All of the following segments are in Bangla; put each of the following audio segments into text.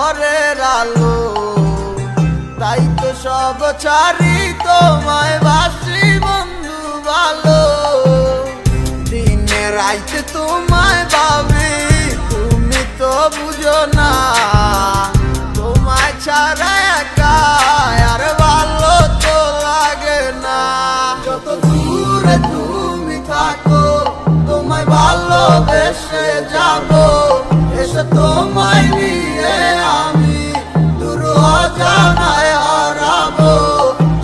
ঘরের আলো, তাই তো সব ছাড়ি তোমায় বাসি বন্ধু ভালো। দিনে রাইতে তোমায় ভাবি, তুমি তো বুঝো না, তোমায় ছাড়া একা আর ভালো তো লাগে না। যত দূরে তুমি থাকো, তোমায় ভালোবেসে যাবো, এসে তোমায় নিয়ে আমি দূর অজানায় হারাবো।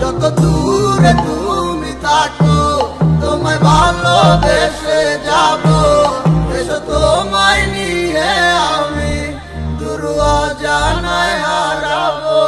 যত দূরে তুমি থাকো, তোমায় ভালোবেসে যাবো, এসে তোমায় নিয়ে আমি দূর অজানায় হারাবো।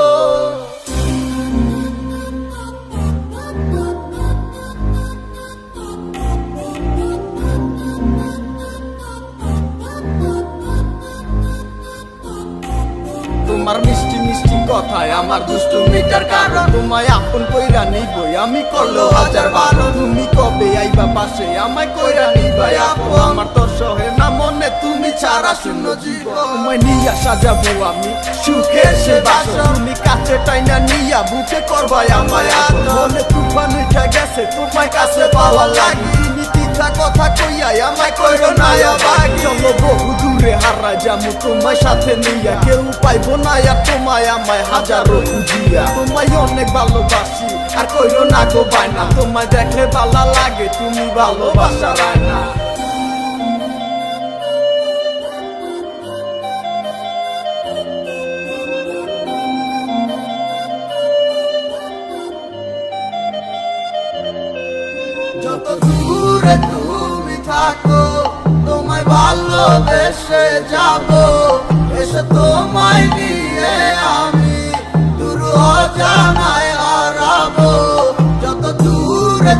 তোমার মিষ্টি মিষ্টি কথায় আমার দুষ্টুমিটার কারণ, তোমায় আপন কইরা নিবই আমি করলো হাজার বারো। তুমি কবে আইবা পাশে আমায় কইরা নিবাই আপু, আমার তো সহে না মনে তুমি ছাড়া শূন্য জীবন। তোমায় নিয়া সাজাবো আমি সুখে সে বাসর, তুমি কাছে টাইনা নিয়া বুকে করবাই আমায় আপন। মনে তুফান উঠা গেছে তোমায় কাছে পাওয়া লাগি, তুমি তিথা কথা কইয়াই আমায় কইরো না আবার। চলো বহু দূরে হারা যামু তোমায় সাথে নিয়া, কেউ পাইবো না আর তোমায় আমায় হাজারো খুঁজিয়া। তোমায় অনেক ভালোবাসি আর কইরো না গো বায়না, তোমায় দেখলে ভালো লাগে তুমি ভালোবাসা রায়না। যত দূরে তুমি থাকো, তোমায় ভালোবেসে যাবো, এসে তোমায় নিয়ে আমি দূর অজানায় হারাবো। যত দূরে